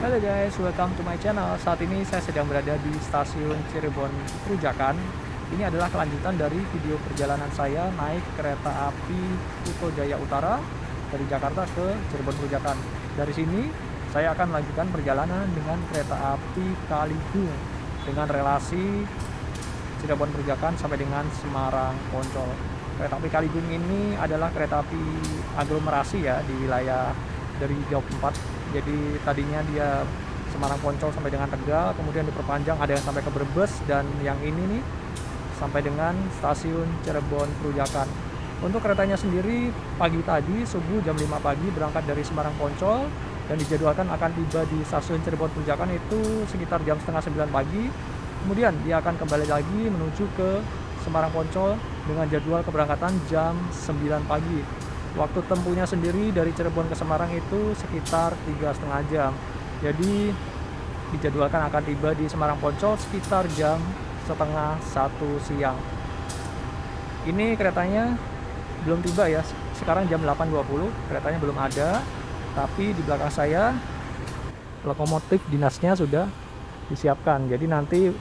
Halo guys, welcome to my channel. Saat ini saya sedang berada di stasiun Cirebon Perujakan. Ini adalah kelanjutan dari video perjalanan saya naik kereta api Kuto Jaya Utara dari Jakarta ke Cirebon Perujakan. Dari sini saya akan melanjutkan perjalanan dengan kereta api Kaligung dengan relasi Cirebon Perujakan sampai dengan Semarang Poncol. Kereta api Kaligung ini adalah kereta api aglomerasi ya di wilayah dari Jawa 4. Jadi tadinya dia Semarang Poncol sampai dengan Tegal, kemudian diperpanjang ada yang sampai ke Brebes, dan yang ini nih sampai dengan stasiun Cirebon Perujakan. Untuk keretanya sendiri pagi tadi subuh jam 5 pagi berangkat dari Semarang Poncol dan dijadwalkan akan tiba di stasiun Cirebon Perujakan itu sekitar jam setengah 9 pagi. Kemudian dia akan kembali lagi menuju ke Semarang Poncol dengan jadwal keberangkatan jam 9 pagi. Waktu tempuhnya sendiri dari Cirebon ke Semarang itu sekitar 3,5 jam. Jadi dijadwalkan akan tiba di Semarang Poncol sekitar jam setengah 1 siang. Ini keretanya belum tiba ya. Sekarang jam 8.20, keretanya belum ada. Tapi di belakang saya lokomotif dinasnya sudah disiapkan. Jadi nanti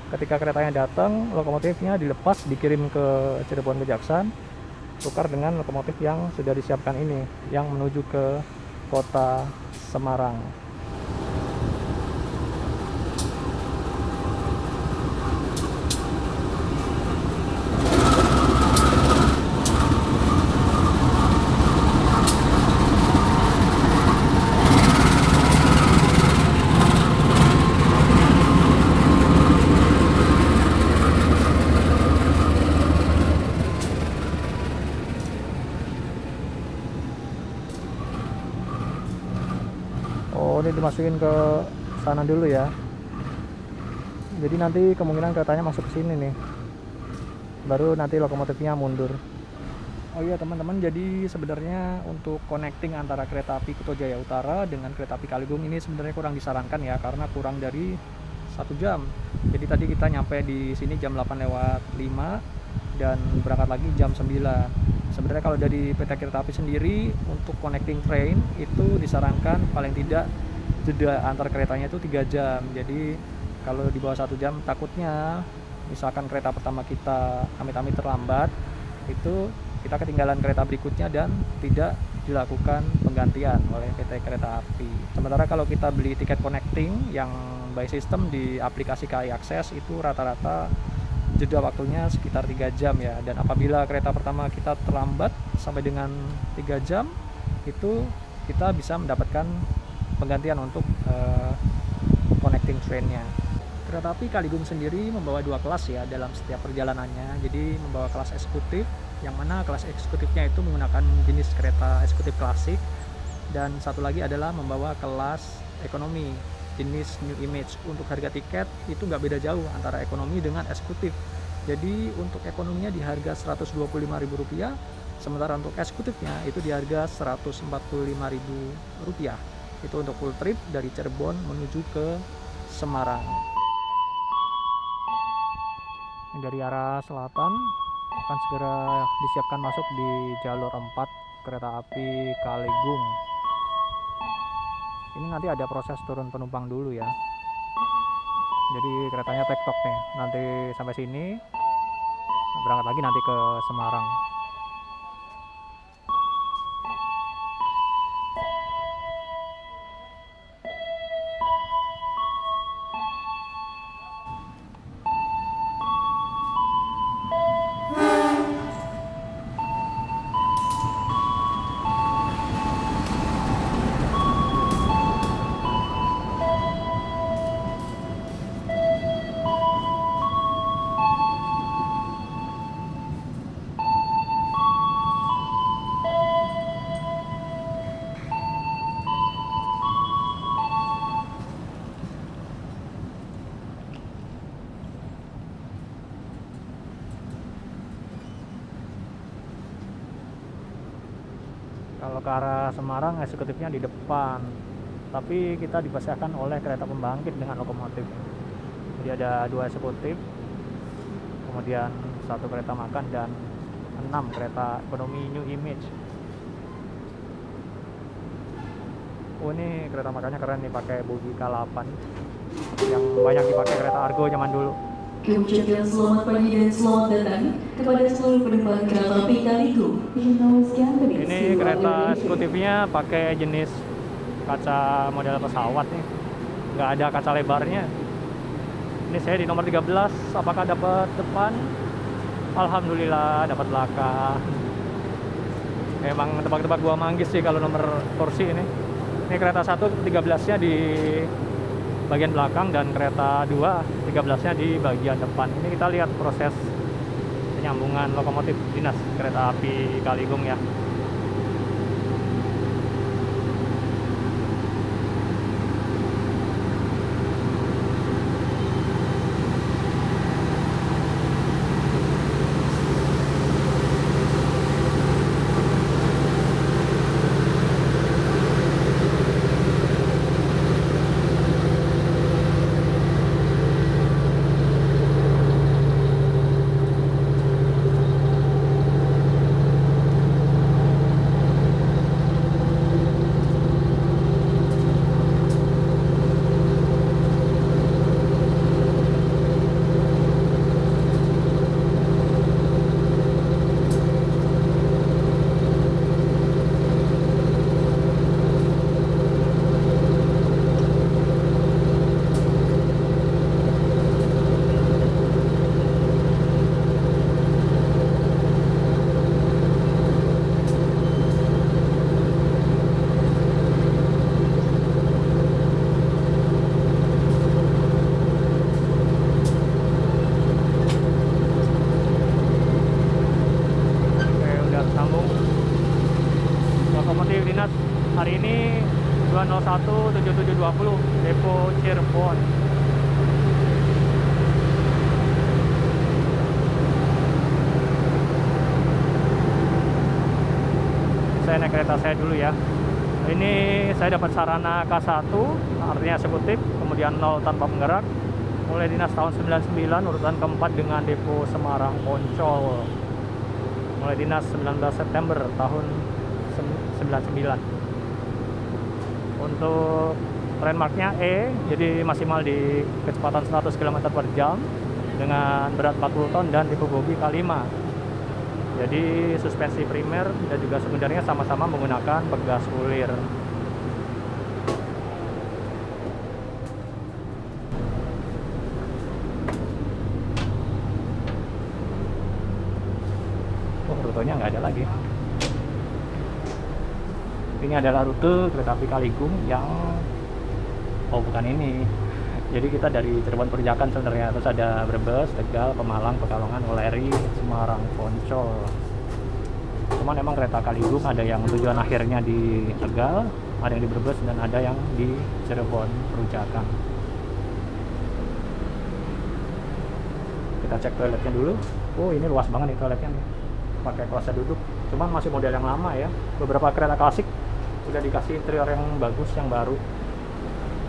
ketika keretanya datang, lokomotifnya dilepas dikirim ke Cirebon Kejaksan, tukar dengan lokomotif yang sudah disiapkan ini yang menuju ke kota Semarang. Oh, ini dimasukin ke sana dulu ya. Jadi nanti kemungkinan keretanya masuk ke sini nih. Baru nanti lokomotifnya mundur. Oh iya teman-teman, jadi sebenarnya untuk connecting antara kereta api Kuto Jaya Utara dengan kereta api Kaligung ini sebenarnya kurang disarankan ya, karena kurang dari 1 jam. Jadi tadi kita nyampe di sini jam 8:05 dan berangkat lagi jam 9. Sebenarnya kalau dari PT Kereta Api sendiri untuk connecting train itu disarankan paling tidak jeda antar keretanya itu 3 jam. Jadi kalau di bawah 1 jam takutnya misalkan kereta pertama kita amit-amit terlambat, itu kita ketinggalan kereta berikutnya dan tidak dilakukan penggantian oleh PT Kereta Api. Sementara kalau kita beli tiket connecting yang by system di aplikasi KAI Akses itu rata-rata jeda waktunya sekitar 3 jam ya. Dan apabila kereta pertama kita terlambat sampai dengan 3 jam, itu kita bisa mendapatkan penggantian untuk connecting trainnya. Kereta api Kaligung sendiri membawa 2 kelas ya dalam setiap perjalanannya. Jadi membawa kelas eksekutif, yang mana kelas eksekutifnya itu menggunakan jenis kereta eksekutif klasik, dan satu lagi adalah membawa kelas ekonomi jenis New Image. Untuk harga tiket itu nggak beda jauh antara ekonomi dengan eksekutif. Jadi untuk ekonominya di harga Rp125.000, sementara untuk eksekutifnya itu di harga Rp145.000. Itu untuk full trip dari Cirebon menuju ke Semarang. Dari arah selatan akan segera disiapkan masuk di jalur 4 kereta api Kaligung. Ini nanti ada proses turun penumpang dulu ya. Jadi keretanya tektok nih. Nanti sampai sini berangkat lagi nanti ke Semarang. Kalau ke arah Semarang eksekutifnya di depan, tapi kita dipisahkan oleh kereta pembangkit dengan lokomotif. Jadi ada 2 eksekutif, kemudian 1 kereta makan dan 6 kereta ekonomi New Image. Oh ini kereta makanya keren nih, pakai bogi K8 yang banyak dipakai kereta Argo zaman dulu. Kami ucapkan selamat pagi dan selamat datang kepada seluruh penumpang kereta api Kaligo. Ini kereta eksekutifnya pakai jenis kaca model pesawat nih, nggak ada kaca lebarnya. Ini saya di nomor 13, apakah dapat depan? Alhamdulillah dapat belakang. Emang tebak-tebak gua manggis sih kalau nomor kursi ini. Ini kereta 1 13-nya di bagian belakang dan kereta 2 13-nya di bagian depan. Ini kita lihat proses penyambungan lokomotif dinas kereta api Kaligung ya. Lokomotif dinas hari ini 201-7720 Depo Cirebon. Saya naik kereta saya dulu ya. Ini saya dapat sarana K1, artinya eksekutif, kemudian 0 tanpa penggerak. Mulai dinas tahun 99, urutan keempat dengan Depo Semarang Poncol. Mulai dinas 19 September tahun 99. Untuk landmarknya E, jadi maksimal di kecepatan 100 km per jam dengan berat 40 ton dan tipe bogi K5. Jadi suspensi primer dan juga sekundernya sama-sama menggunakan pegas kulir. Oh, rutenya nggak ada lagi. Ini adalah rute kereta api Kaligung yang bukan ini. Jadi kita dari Cirebon Perujakan sebenarnya, terus ada Brebes, Tegal, Pemalang, Pekalongan, Weleri, Semarang, Poncol. Cuman emang kereta Kaligung ada yang tujuan akhirnya di Tegal, ada yang di Brebes, dan ada yang di Cirebon Perujakan. Kita cek toiletnya dulu. Oh ini luas banget nih toiletnya nih, pakai kelasnya duduk. Cuman masih model yang lama ya. Beberapa kereta klasik udah dikasih interior yang bagus, yang baru.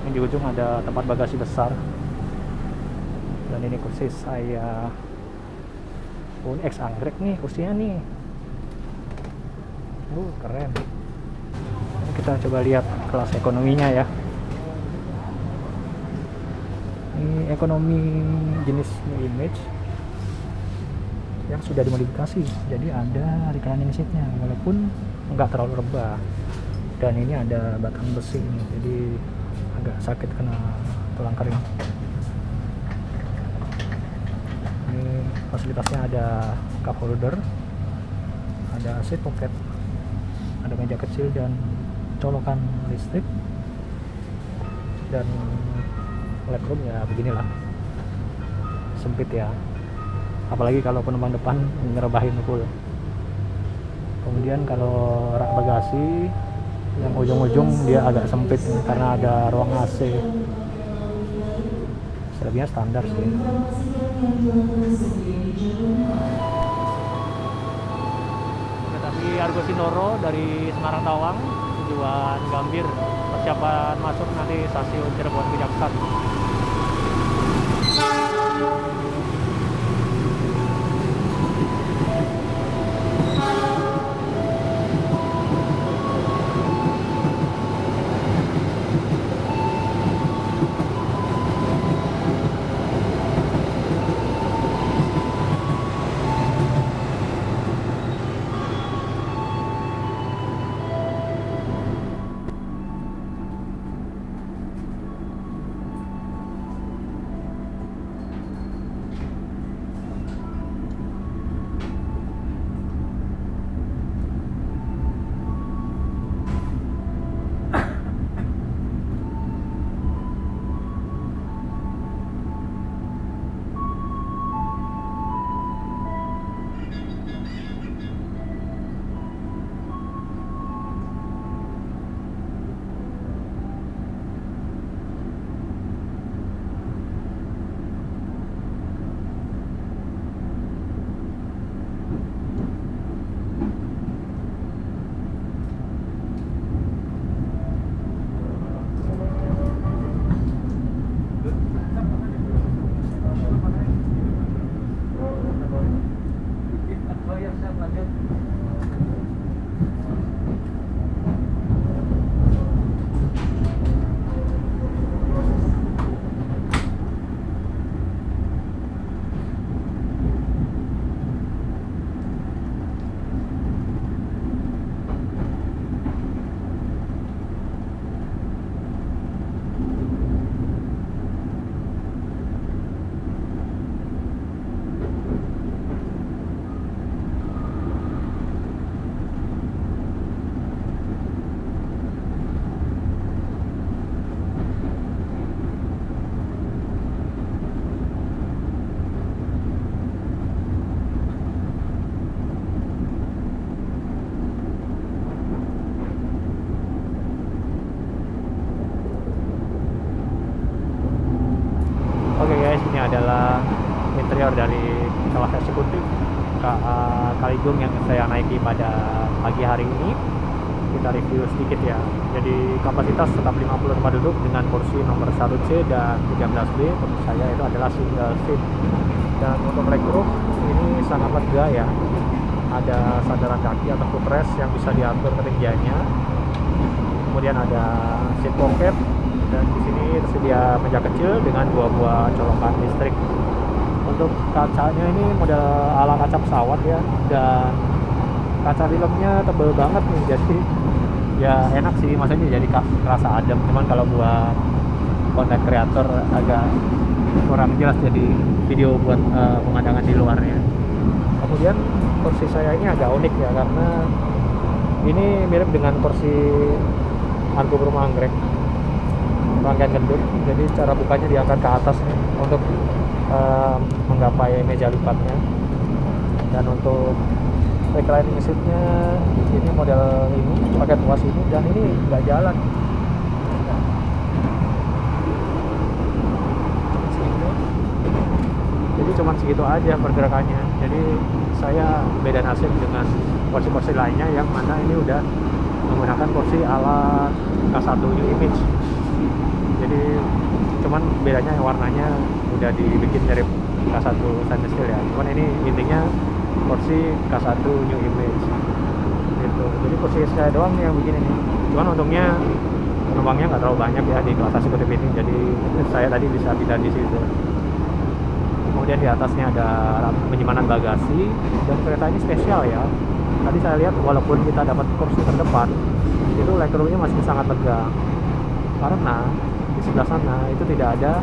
Ini di ujung ada tempat bagasi besar. Dan ini kursi saya. Oh ini X anggrek nih kursinya nih. Keren. Ini kita coba lihat kelas ekonominya ya. Ini ekonomi jenis New Image yang sudah dimodifikasi, jadi ada reclining seatnya walaupun nggak terlalu rebah. Dan ini ada batang besi ini, jadi agak sakit kena tulang kering. Ini fasilitasnya ada cup holder, ada seat pocket, ada meja kecil dan colokan listrik, dan legroom ya beginilah, sempit ya, apalagi kalau penumpang depan ngerebahin full. Kemudian kalau rak bagasi yang ujung-ujung dia agak sempit karena ada ruang AC. Selebihnya standar sih. Tetapi Argo Sindoro dari Semarang Tawang tujuan Gambir, persiapan masuk nanti stasiun Cirebon Kejaksaan. passenger dari kelas eksekutif Kaligung yang saya naiki pada pagi hari ini. Kita review sedikit ya. Jadi kapasitas tetap 50 tempat duduk dengan kursi nomor 1C dan 13B. Tentu saya itu adalah single seat. Dan untuk legroom ini sangat lega ya. Ada sandaran kaki atau footrest yang bisa diatur ketinggiannya. Kemudian ada seat pocket dan di sini tersedia meja kecil dengan 2 buah colokan listrik. Untuk kacanya ini model ala kaca pesawat ya, dan kaca filmnya tebel banget nih, jadi ya enak sih, maksudnya jadi kerasa adem. Cuman kalau buat content creator agak kurang jelas jadi video buat pemandangan di luarnya. Kemudian kursi saya ini agak unik ya, karena ini mirip dengan kursi Argo Perumahan Anggrek, rangkaian gendut. Jadi cara bukanya diangkat ke atas nih untuk menggapai meja lipatnya. Dan untuk reclining seatnya ini model ini pakai tuas ini, dan ini nggak jalan. Jadi cuma segitu aja pergerakannya. Jadi saya beda nasib dengan kursi-kursi lainnya yang mana ini udah menggunakan kursi ala K1 New Image. Jadi cuman bedanya warnanya udah dibikin mirip K1 stainless steel ya. Cuman ini intinya kursi K1 New Image gitu. Jadi kursi saya doang yang begini nih. Cuman untungnya penumpangnya nggak terlalu banyak ya di kelas eksekutif ini. Jadi saya tadi bisa pindah di situ. Kemudian di atasnya ada penyimpanan bagasi, dan kereta ini spesial ya. Tadi saya lihat walaupun kita dapat kursi terdepan, itu legroomnya masih sangat lega. Karena di sebelah sana itu tidak ada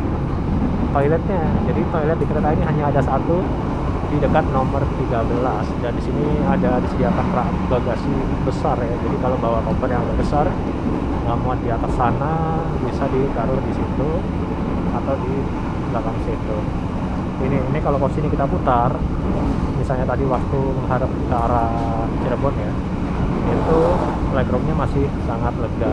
toiletnya. Jadi toilet di kereta ini hanya ada satu di dekat nomor 13, dan di sini ada disediakan rak bagasi besar ya. Jadi kalau bawa koper yang agak besar nggak muat di atas sana, bisa ditaruh di situ atau di belakang situ. Ini kalau kursi ini kita putar, misalnya tadi waktu menghadap ke arah Cirebon ya, itu legroomnya masih sangat lega.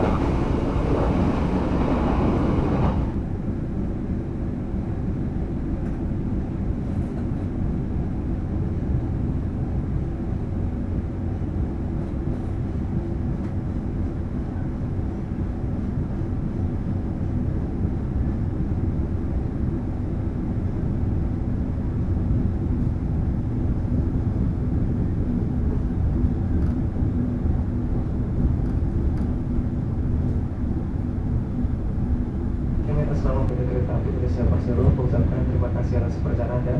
Selama PT Kereta Api Indonesia Persero mengucapkan terima kasih atas perjalanan Anda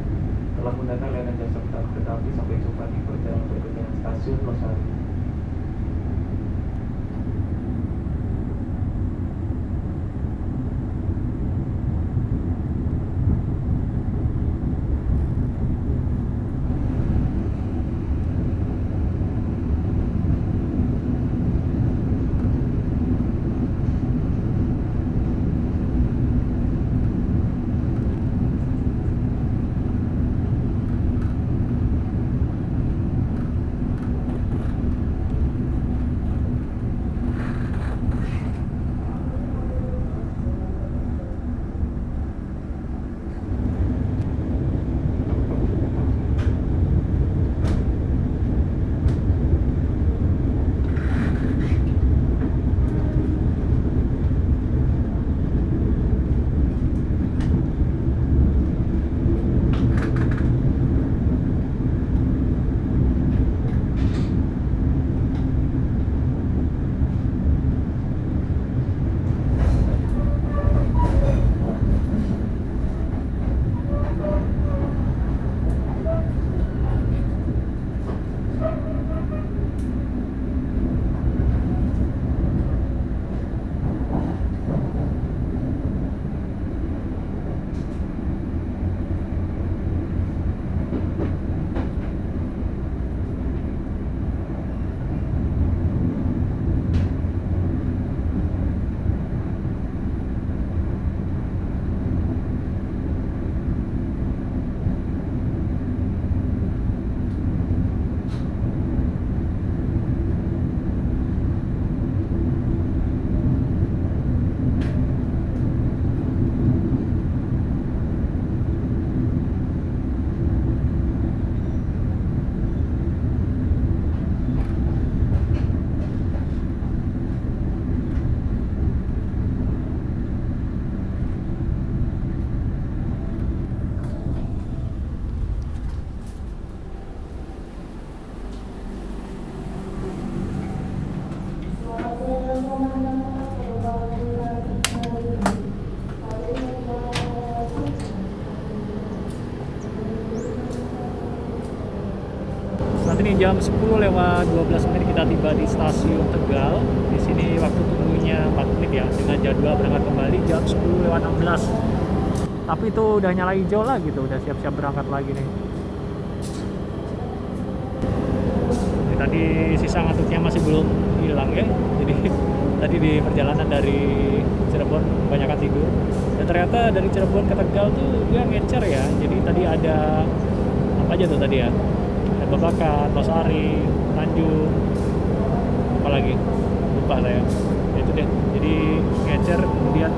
telah menggunakan layanan jasa kereta api. Sampai jumpa di perjalanan berikutnya stasiun Losari. Saat ini jam 10 lewat 12 menit kita tiba di stasiun Tegal. Di sini waktu tunggunya 4 menit ya, dengan jadwal berangkat kembali jam 10 lewat 16. Tapi itu udah nyala hijau lagi tuh, udah siap-siap berangkat lagi nih. Ini tadi sisa ngantuknya masih belum hilang ya. Jadi tadi di perjalanan dari Cirebon kebanyakan tidur. Dan ternyata dari Cirebon ke Tegal tuh dia ngecer ya. Jadi tadi ada apa aja tuh tadi ya? Babakan, Losari, Tanjung, apalagi lupa saya. Itu deh. Jadi ngecer kemudian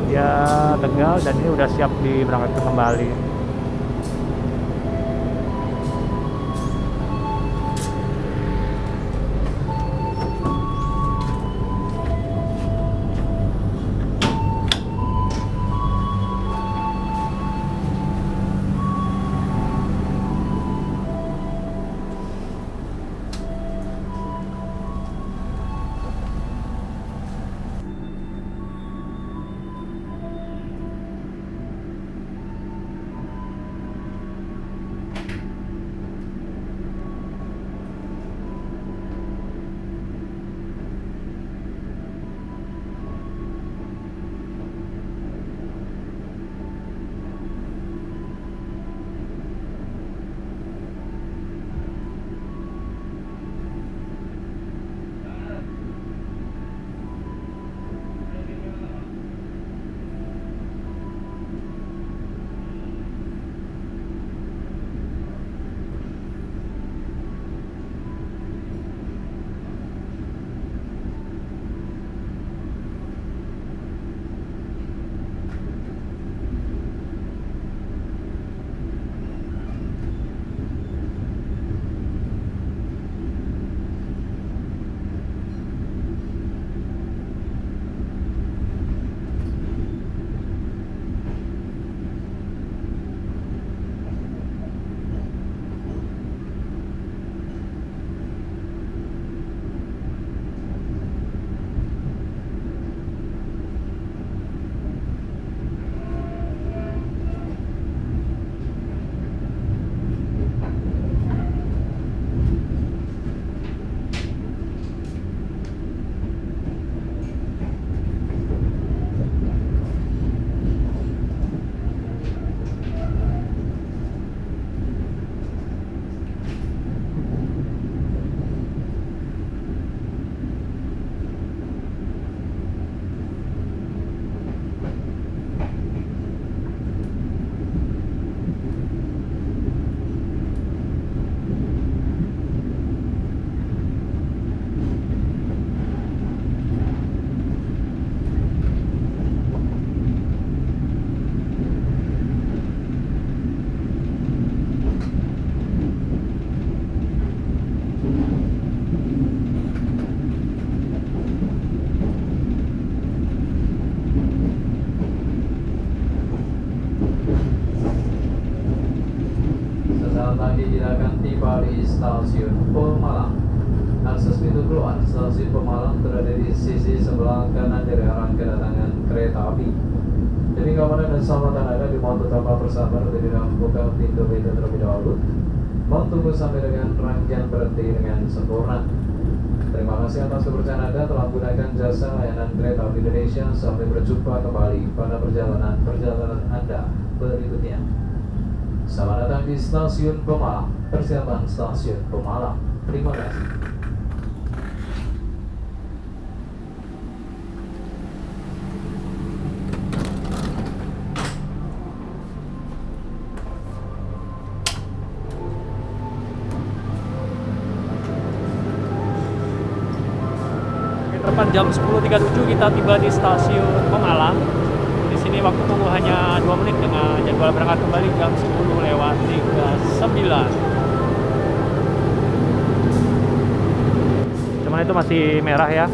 dia Tegal dan ini udah siap diberangkatkan kembali. di stasiun Pemalang. Akses pintu keluar stasiun Pemalang berada di sisi sebelah kanan dari arah kedatangan kereta api. Jadi keamanan dan keselamatan Anda dimohon tetap bersabar untuk tidak membuka pintu-pintu terlebih dahulu. Mohon tunggu sampai dengan rangkaian berhenti dengan sempurna. Terima kasih atas kepercayaan Anda telah menggunakan jasa layanan kereta api Indonesia. Sampai berjumpa kembali pada perjalanan Anda berikutnya. Selamat datang di stasiun Pemalang. Persiapan stasiun Pemalang. Terima kasih. Tepat jam 10.37 kita tiba di stasiun Pemalang. Di sini waktu tunggu hanya 2 menit dengan jadwal berangkat kembali jam 10:39. Cuman itu masih merah ya.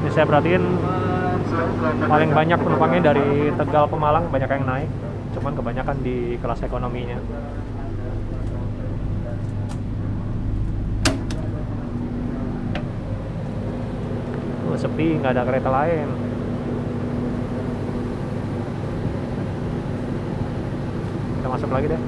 Ini saya perhatiin paling banyak penumpangnya dari Tegal Pemalang, banyak yang naik. Cuman kebanyakan di kelas ekonominya. sepi, nggak ada kereta lain. Kita masuk lagi deh.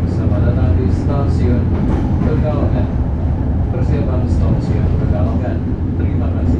Selamat datang di stasiun Pekalongan. Persiapan stasiun Pekalongan. Terima kasih.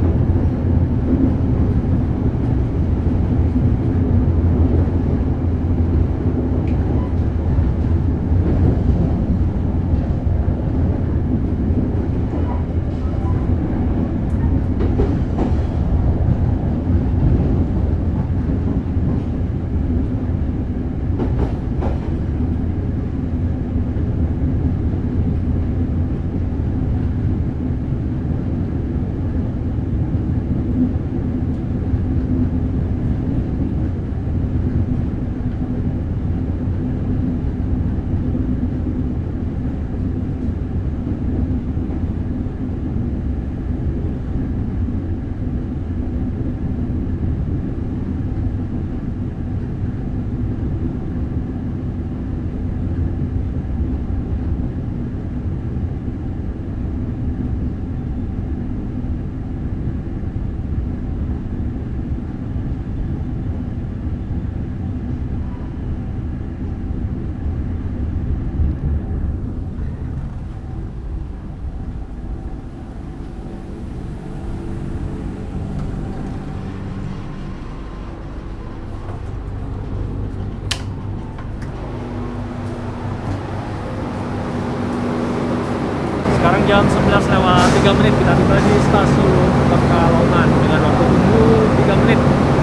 Sekarang jam 11:03 kita tiba di stasiun Pekalongan dengan waktu tunggu 3 menit.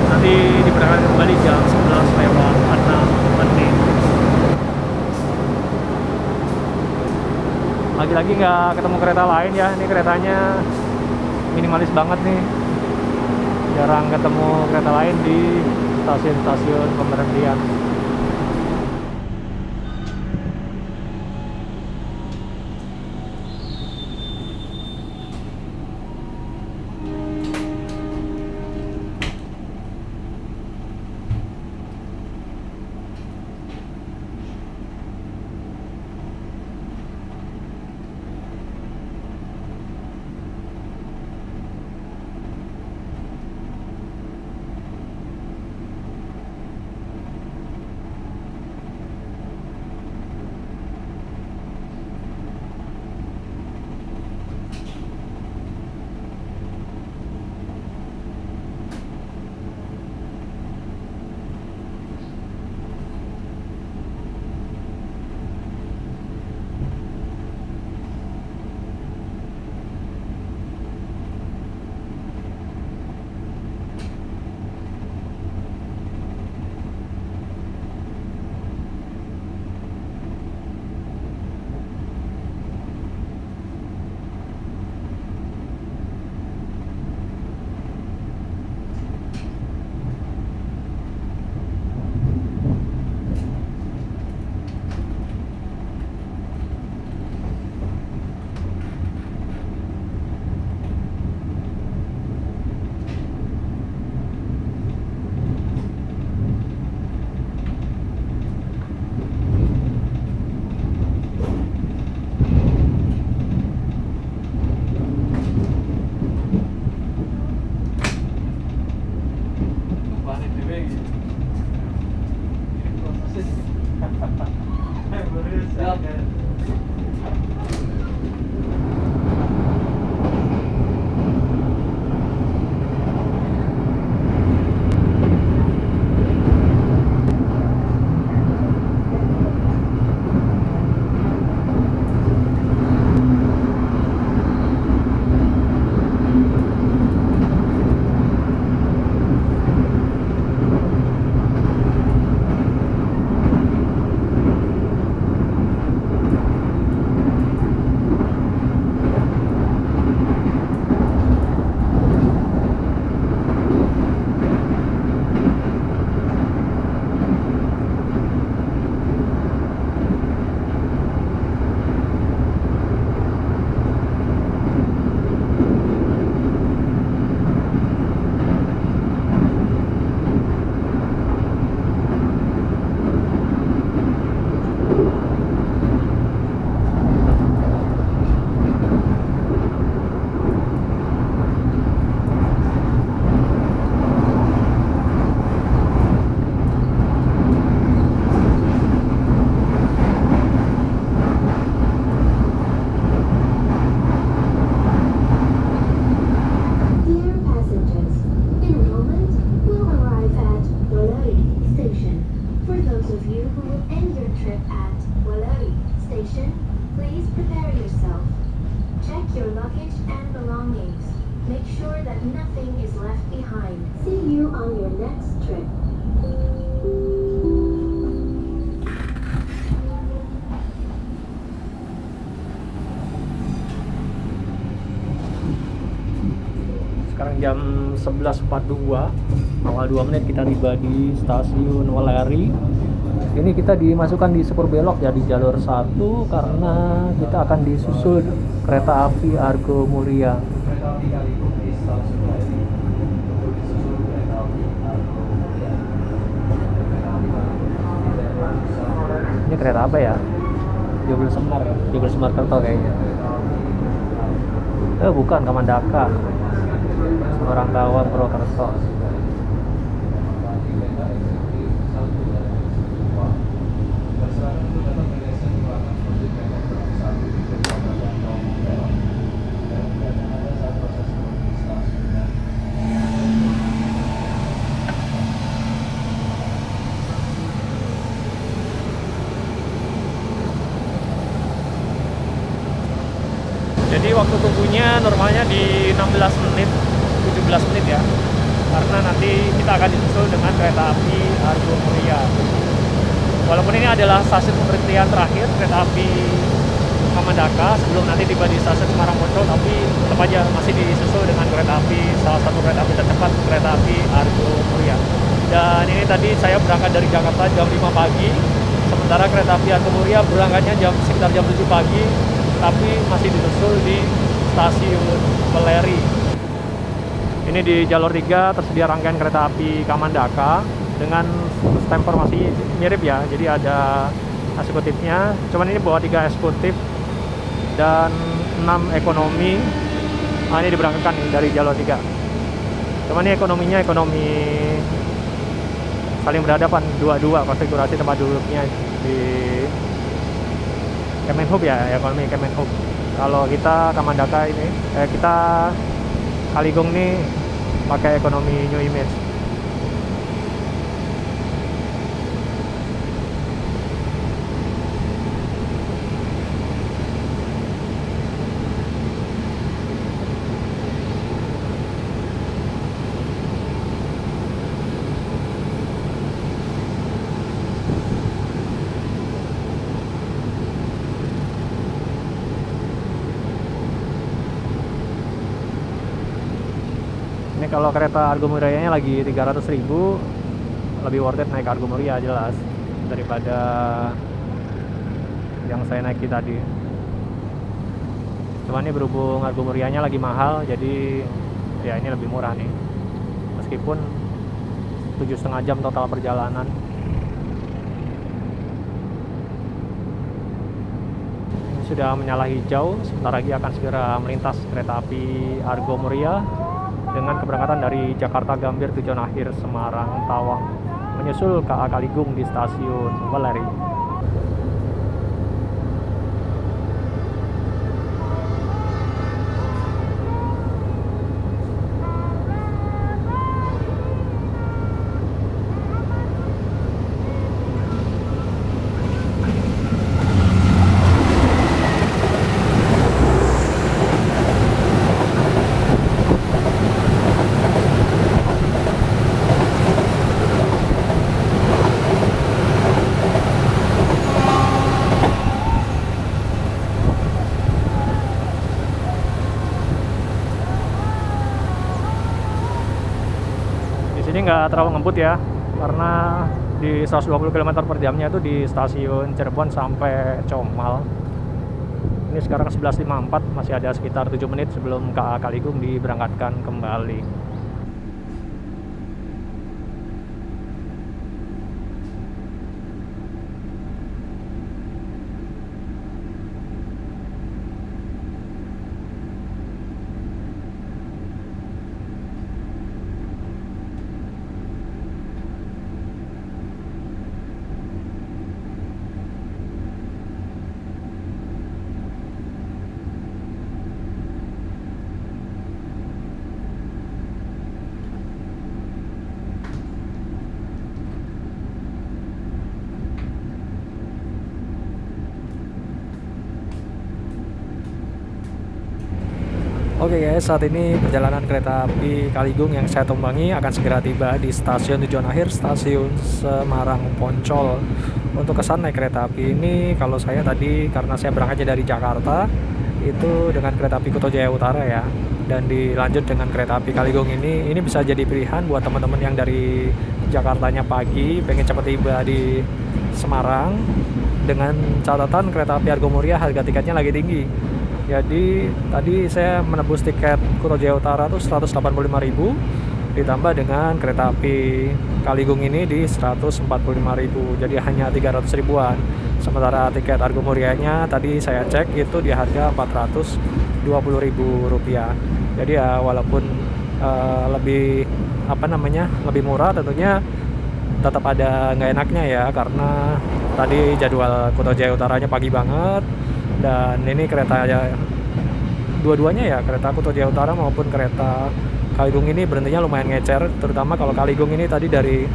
Nanti diperkirakan kembali jam 11:06. Lagi-lagi nggak ketemu kereta lain ya. Ini keretanya minimalis banget nih. Jarang ketemu kereta lain di stasiun-stasiun pemberhentian. Dear passengers, in a moment we'll arrive at Walari Station. For those of you who will end your trip at Walari Station, please prepare yourself. Check your luggage and belongings. Make sure that nothing is left behind. See you on your next trip. Sekarang jam 11.42, awal 2 menit kita tiba di stasiun Walari. Ini kita dimasukkan di sepur belok ya di jalur 1 karena kita akan disusul kereta api Argo Muria. Ini kereta apa ya? Jogel Semar ya? Jogel Semar Kerto kayaknya. Bukan, Kamandaka. Semarang Tawang Purwokerto. Jadi waktu tunggunya normalnya di 16 menit, 17 menit ya. Karena nanti kita akan disusul dengan kereta api Argo Muria. Walaupun ini adalah stasiun pemberhentian terakhir kereta api Kamandaka sebelum nanti tiba di stasiun Semarang Poncol, tapi tetap aja masih disusul dengan kereta api, salah satu kereta api tercepat, kereta api Argo Muria. Dan ini tadi saya berangkat dari Jakarta jam 5 pagi, sementara kereta api Argo Muria berangkatnya sekitar jam 7 pagi, tapi masih disusul di stasiun Walari. Ini di jalur 3 tersedia rangkaian kereta api Kamandaka dengan stemper masih mirip ya, jadi ada eksekutifnya, cuman ini bawa 3 eksekutif dan 6 ekonomi. Ini diberangkatkan nih dari jalur 3. Cuman ini ekonominya ekonomi saling berhadapan, dua-dua konfigurasi tempat duduknya di Kemenhub ya, ekonomi Kemenhub. Kalau kita Kamandaka ini, kita Kaligong nih pakai ekonomi New Image. Ini kalau kereta Argo Muria-nya lagi 300.000, lebih worth it naik Argo Muria jelas daripada yang saya naiki tadi. Cuman ini berhubung Argo Muria-nya lagi mahal, jadi ya ini lebih murah nih. Meskipun 7,5 jam total perjalanan. Ini sudah menyala hijau, sebentar lagi akan segera melintas kereta api Argo Muria dengan keberangkatan dari Jakarta Gambir tujuan akhir Semarang Tawang, menyusul KA Kaligong di stasiun Walari. Ini nggak terlalu ngebut ya, karena di 120 km per jamnya itu di stasiun Cirebon sampai Comal. Ini sekarang 11.54, masih ada sekitar 7 menit sebelum KA Kaligung diberangkatkan kembali. Oke guys, saat ini perjalanan kereta api Kaligung yang saya tumpangi akan segera tiba di stasiun tujuan akhir, stasiun Semarang Poncol. Untuk kesan naik kereta api ini, kalau saya tadi karena saya berangkatnya dari Jakarta, itu dengan kereta api Kuto Jaya Utara ya, dan dilanjut dengan kereta api Kaligung ini bisa jadi pilihan buat teman-teman yang dari Jakartanya pagi, pengen cepat tiba di Semarang. Dengan catatan kereta api Argo Muria harga tiketnya lagi tinggi. Jadi tadi saya menebus tiket Kuto Jaya Utara tuh 185.000, ditambah dengan kereta api Kaligung ini di 145.000, jadi hanya 300 ribuan. Sementara tiket Argo Murianya tadi saya cek itu di harga 420.000 rupiah. Jadi ya walaupun lebih lebih murah, tentunya tetap ada nggak enaknya ya, karena tadi jadwal Kuto Jaya Utaranya pagi banget. Dan ini kereta ya, dua-duanya ya, kereta Kuto Jaya Utara maupun kereta Kaligung ini berhentinya lumayan ngecer, terutama kalau Kaligung ini tadi dari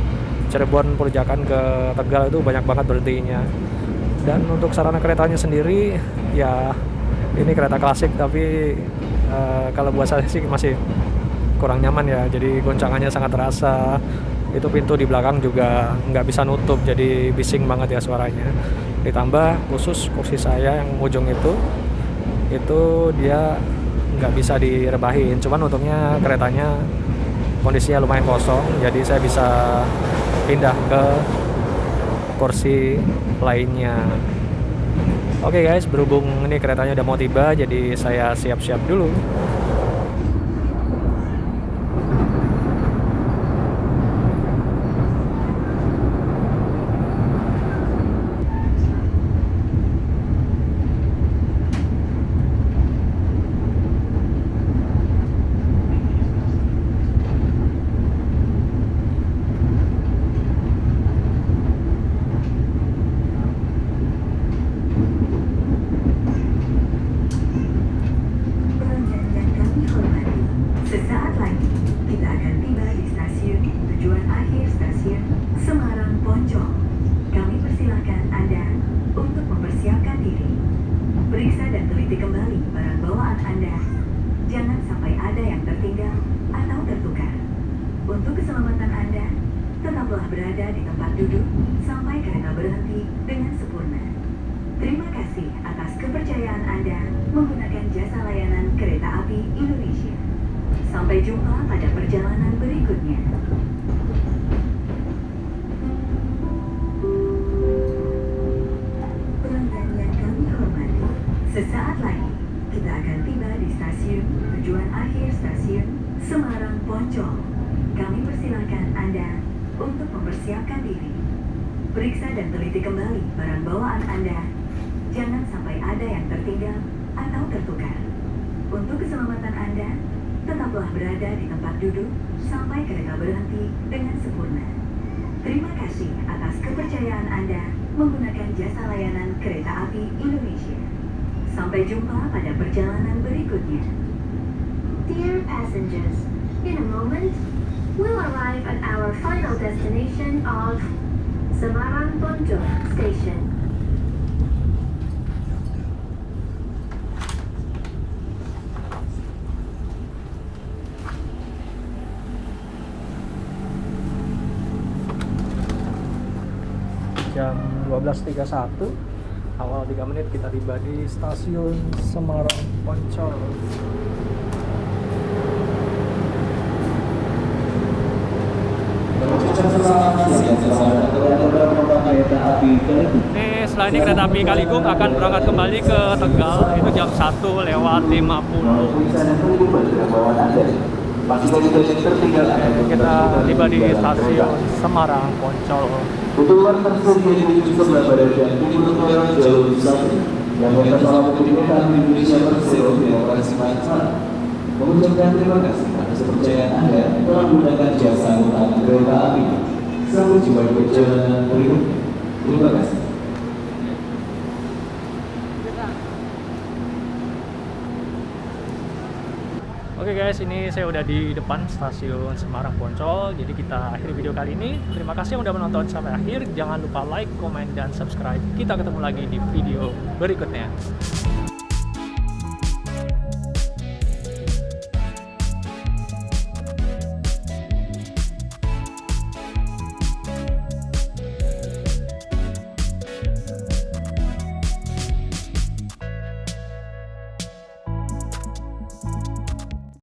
Cirebon Perujakan ke Tegal itu banyak banget berhentinya. Dan untuk sarana keretanya sendiri ya ini kereta klasik, tapi kalau buat saya sih masih kurang nyaman ya, jadi goncangannya sangat terasa. Itu pintu di belakang juga nggak bisa nutup, jadi bising banget ya suaranya. Ditambah khusus kursi saya yang ujung itu dia nggak bisa direbahin. Cuman untungnya keretanya kondisinya lumayan kosong, jadi saya bisa pindah ke kursi lainnya. Oke guys, berhubung ini keretanya udah mau tiba, jadi saya siap-siap dulu. Sesaat lagi, kita akan tiba di stasiun tujuan akhir, stasiun Semarang Poncol. Kami persilakan Anda untuk mempersiapkan diri. Periksa dan teliti kembali barang bawaan Anda. Jangan sampai ada yang tertinggal atau tertukar. Untuk keselamatan Anda, tetaplah berada di tempat duduk sampai kereta berhenti dengan sempurna. Terima kasih atas kepercayaan Anda menggunakan jasa layanan Kereta Api Indonesia. Sampai jumpa pada perjalanan berikutnya. Pelanggan yang kami hormati, sesaat lagi kita akan tiba di stasiun tujuan akhir, stasiun Semarang Poncol. Kami persilakan Anda untuk mempersiapkan diri. Periksa dan teliti kembali barang bawaan Anda. Jangan sampai ada yang tertinggal atau tertukar. Untuk keselamatan Anda, tetaplah berada di tempat duduk sampai kereta berhenti dengan sempurna. Terima kasih atas kepercayaan Anda menggunakan jasa layanan Kereta Api Indonesia. Sampai jumpa pada perjalanan berikutnya. Dear passengers, in a moment, we'll arrive at our final destination of Semarang Poncol Station. Jam 12.31, awal 3 menit kita tiba di stasiun Semarang Poncol. ini kereta api Kaligung akan berangkat kembali ke Tegal itu jam 1:50. Kita tiba di stasiun Semarang Poncol. Tutupan tersedia di sebelah badan dan timur utara jalur 1 yang atas nama kebinekaan Indonesia Persero Demokrasi Masyarakat. Mengucapkan terima kasih atas kepercayaan Anda telah menggunakan jasa angkutan kereta api. Sampai jumpa di perjalanan berikutnya. Terima kasih. Oke guys, ini saya udah di depan stasiun Semarang Poncol. Jadi kita akhiri video kali ini. Terima kasih yang udah menonton sampai akhir. Jangan lupa like, komen, dan subscribe. Kita ketemu lagi di video berikutnya.